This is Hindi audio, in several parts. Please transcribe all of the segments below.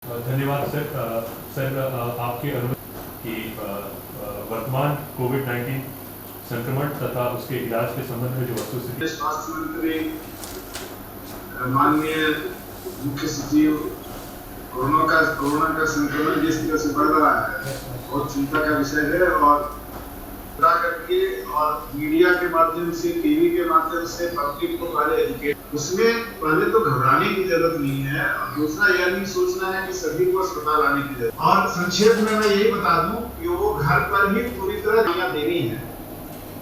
धन्यवाद सर। सर आपके अनुमति कि वर्तमान कोविड-19 संक्रमण तथा उसके इलाज के संबंध में जो वस्तुस्थिति स्वास्थ्य मंत्री माननीय मुख्य सचिव कोरोना का संक्रमण जिस तरह से बढ़ रहा है बहुत चिंता का विषय है और करके और मीडिया के माध्यम से टीवी के माध्यम से पब्लिक को पहले एजुकेट उसमें पहले तो घबराने की जरूरत नहीं है और दूसरा यह नहीं सोचना है कि सभी को अस्पताल आने की जरूरत और संक्षेप में मैं यही बता दूं कि वो घर पर ही पूरी तरह दवाइयां देनी है।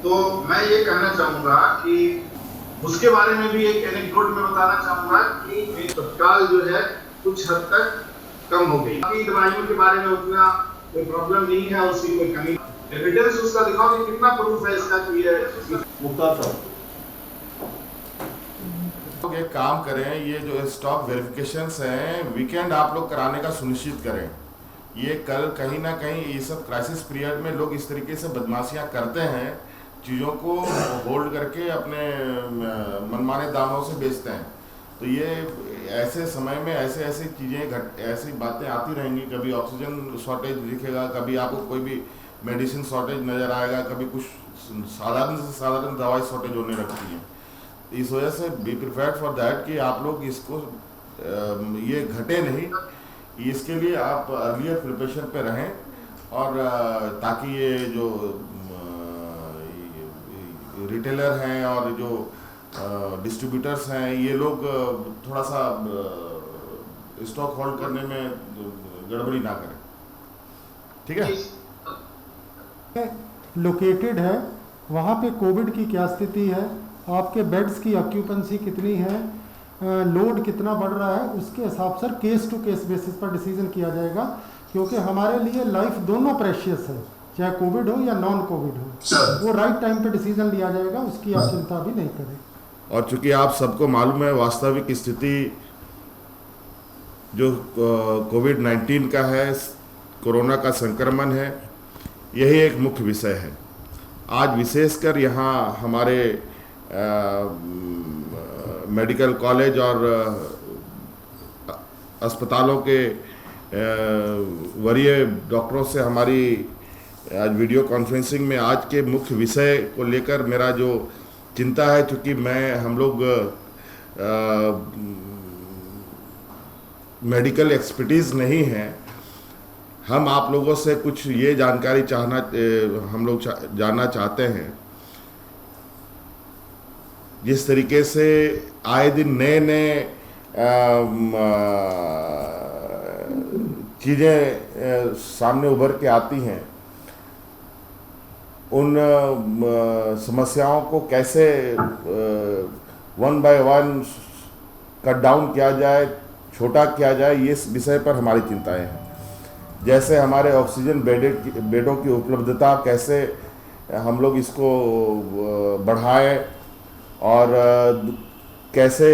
तो मैं ये कहना चाहूंगा कि उसके बारे में भी एक एनेक्डोट में बताना चाहूंगा कि तत्काल जो है कुछ हद तक कम हो गई। अभी दवाइयों के बारे में उतना कोई प्रॉब्लम नहीं है, उसकी कोई कमी एविडेंस उसका दिखाओ कि कितना प्रूफ है इसका कि ये मुख्तार साहब एक काम करें, ये जो स्टॉक वेरिफिकेशंस हैं वीकेंड आप लोग कराने का सुनिश्चित करें। ये कल कहीं ना कहीं ये सब क्राइसिस पीरियड में लोग इस तरीके से बदमाशियां करते हैं, चीज़ों को होल्ड करके अपने मनमाने दामों से बेचते हैं। तो ये ऐसे समय में ऐसी चीज़ें ऐसी बातें आती रहेंगी। कभी ऑक्सीजन शॉर्टेज दिखेगा, कभी आपको कोई भी मेडिसिन शॉर्टेज नज़र आएगा, कभी कुछ साधारण से साधारण दवाई शॉर्टेज होने लगती है। इस वजह से बी प्रिपेयर्ड फॉर दैट कि आप लोग इसको ये घटे नहीं, इसके लिए आप अर्लियर प्रिपरेशन पे रहें और ताकि ये जो रिटेलर हैं और जो डिस्ट्रीब्यूटर्स हैं ये लोग थोड़ा सा स्टॉक होल्ड करने में गड़बड़ी ना करें। ठीक है। लोकेटेड है वहाँ पे कोविड की क्या स्थिति है, आपके बेड्स की ऑक्यूपेंसी कितनी है, लोड कितना बढ़ रहा है, उसके हिसाब से केस टू केस बेसिस पर डिसीजन किया जाएगा। क्योंकि हमारे लिए लाइफ दोनों प्रेशियस है, चाहे कोविड हो या नॉन कोविड हो, वो राइट टाइम पे डिसीजन लिया जाएगा, उसकी आप चिंता भी नहीं करें। और चूंकि आप सबको मालूम है वास्तविक स्थिति जो कोविड-19 का है, कोरोना का संक्रमण है, यही एक मुख्य विषय है। आज विशेषकर यहाँ हमारे मेडिकल कॉलेज और अस्पतालों के वरीय डॉक्टरों से हमारी आज वीडियो कॉन्फ्रेंसिंग में आज के मुख्य विषय को लेकर मेरा जो चिंता है, चूँकि हम लोग मेडिकल एक्सपर्टीज़ नहीं हैं, हम आप लोगों से कुछ ये जानकारी हम लोग जानना चाहते हैं। जिस तरीके से आए दिन नए चीज़ें सामने उभर के आती हैं, उन समस्याओं को कैसे one by one cut down किया जाए, छोटा किया जाए, ये विषय पर हमारी चिंताएं हैं। जैसे हमारे ऑक्सीजन बेडों की उपलब्धता कैसे हम लोग इसको बढ़ाएं और कैसे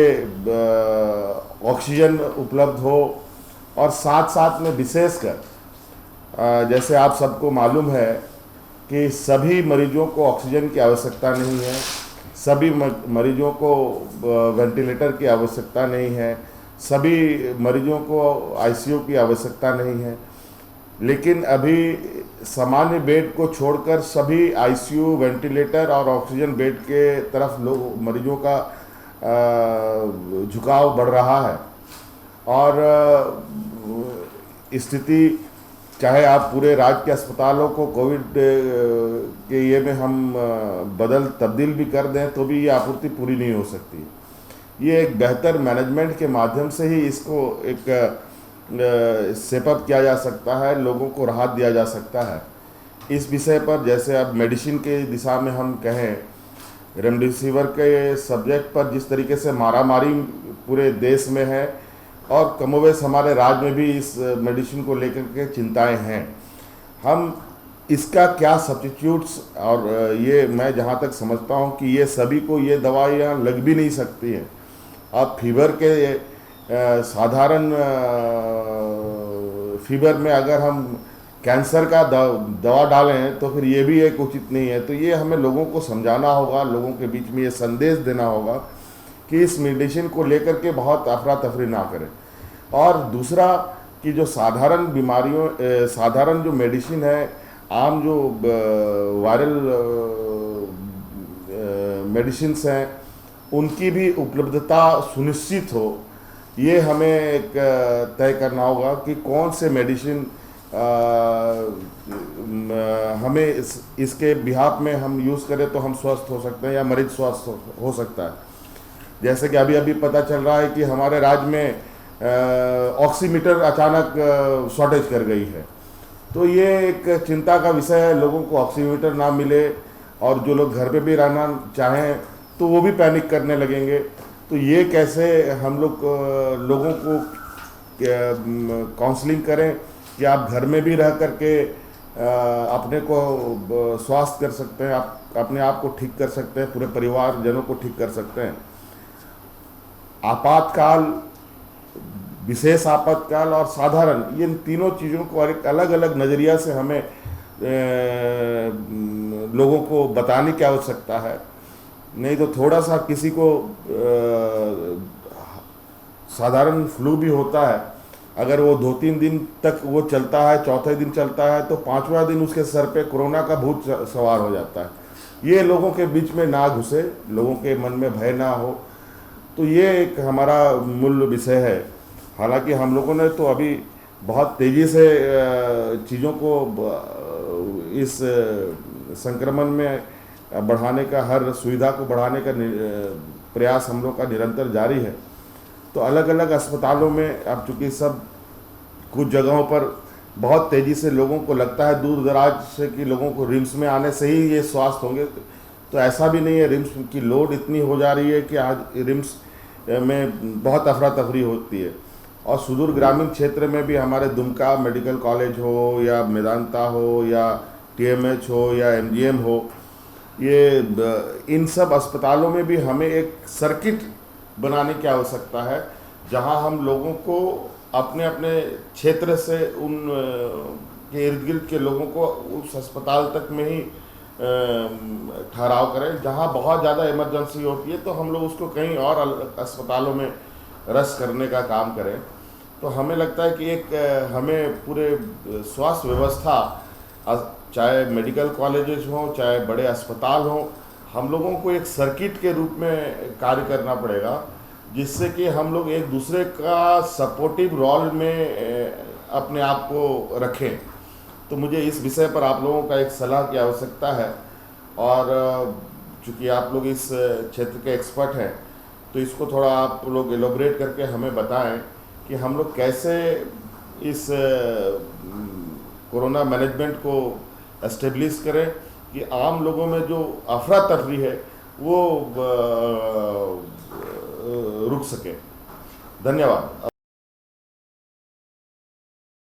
ऑक्सीजन उपलब्ध हो, और साथ साथ में विशेषकर जैसे आप सबको मालूम है कि सभी मरीजों को ऑक्सीजन की आवश्यकता नहीं है, सभी मरीजों को वेंटिलेटर की आवश्यकता नहीं है, सभी मरीजों को आईसीयू की आवश्यकता नहीं है, लेकिन अभी सामान्य बेड को छोड़कर सभी आईसीयू, वेंटिलेटर और ऑक्सीजन बेड के तरफ लोग मरीजों का झुकाव बढ़ रहा है। और स्थिति चाहे आप पूरे राज्य के अस्पतालों को कोविड के ये में हम तब्दील भी कर दें तो भी ये आपूर्ति पूरी नहीं हो सकती। ये एक बेहतर मैनेजमेंट के माध्यम से ही इसको एक सेपअप किया जा सकता है, लोगों को राहत दिया जा सकता है। इस विषय पर जैसे अब मेडिसिन के दिशा में हम कहें, रेमडेसिविर के सब्जेक्ट पर जिस तरीके से मारामारी पूरे देश में है और कमोवेश हमारे राज्य में भी इस मेडिसिन को लेकर के चिंताएं हैं। हम इसका क्या सब्स्टिट्यूट्स, और ये मैं जहाँ तक समझता हूँ कि ये सभी को ये दवाइयाँ लग भी नहीं सकती हैं। अब फीवर के साधारण फीवर में अगर हम कैंसर का दवा डालें तो फिर ये भी एक उचित नहीं है। तो ये हमें लोगों को समझाना होगा, लोगों के बीच में ये संदेश देना होगा कि इस मेडिसिन को लेकर के बहुत अफरा तफरी ना करें। और दूसरा कि जो साधारण बीमारियों साधारण जो मेडिसिन है, आम जो वायरल मेडिसिन्स हैं, उनकी भी उपलब्धता सुनिश्चित हो। ये हमें एक तय करना होगा कि कौन से मेडिसिन हमें इसके बिहाफ में हम यूज़ करें तो हम स्वस्थ हो सकते हैं या मरीज स्वस्थ हो सकता है। जैसे कि अभी पता चल रहा है कि हमारे राज्य में ऑक्सीमीटर अचानक शॉर्टेज कर गई है, तो ये एक चिंता का विषय है। लोगों को ऑक्सीमीटर ना मिले और जो लोग घर पे भी रहना चाहें तो वो भी पैनिक करने लगेंगे। तो ये कैसे हम लोग लोगों को काउंसलिंग करें कि आप घर में भी रह करके अपने को स्वास्थ्य कर सकते हैं, आप अपने आप को ठीक कर सकते हैं, पूरे परिवारजनों को ठीक कर सकते हैं। आपातकाल, विशेष आपातकाल और साधारण, ये तीनों चीज़ों को एक अलग अलग नज़रिया से हमें लोगों को बताने की आवश्यकता है। नहीं तो थोड़ा सा किसी को साधारण फ्लू भी होता है, अगर वो 2-3 दिन तक वो चलता है, चौथे दिन चलता है, तो 5वां दिन उसके सर पे कोरोना का भूत सवार हो जाता है। ये लोगों के बीच में ना घुसे, लोगों के मन में भय ना हो, तो ये एक हमारा मूल विषय है। हालांकि हम लोगों ने तो अभी बहुत तेज़ी से चीज़ों को इस संक्रमण में बढ़ाने का, हर सुविधा को बढ़ाने का प्रयास हम लोग का निरंतर जारी है। तो अलग अलग अस्पतालों में अब चूँकि सब कुछ जगहों पर बहुत तेज़ी से लोगों को लगता है दूर दराज से कि लोगों को रिम्स में आने से ही ये स्वास्थ्य होंगे, तो ऐसा भी नहीं है। रिम्स की लोड इतनी हो जा रही है कि आज रिम्स में बहुत अफरा तफरी होती है। और सुदूर ग्रामीण क्षेत्र में भी हमारे दुमका मेडिकल कॉलेज हो या मेदांता हो या TMH हो या MGM हो, ये इन सब अस्पतालों में भी हमें एक सर्किट बनाने की आवश्यकता है, जहां हम लोगों को अपने अपने क्षेत्र से उन के इर्द गिर्द के लोगों को उस अस्पताल तक में ही ठहराव करें। जहां बहुत ज़्यादा इमरजेंसी होती है तो हम लोग उसको कहीं और अस्पतालों में रश करने का काम करें। तो हमें लगता है कि एक हमें पूरे स्वास्थ्य व्यवस्था, चाहे मेडिकल कॉलेजेस हों, चाहे बड़े अस्पताल हों, हम लोगों को एक सर्किट के रूप में कार्य करना पड़ेगा, जिससे कि हम लोग एक दूसरे का सपोर्टिव रोल में अपने आप को रखें। तो मुझे इस विषय पर आप लोगों का एक सलाह की आवश्यकता है, और चूँकि आप लोग इस क्षेत्र के एक्सपर्ट हैं, तो इसको थोड़ा आप लोग एलोबरेट करके हमें बताएं कि हम लोग कैसे इस कोरोना मैनेजमेंट को एस्टेब्लिश करें कि आम लोगों में जो अफरा तफरी है वो रुक सके। धन्यवाद।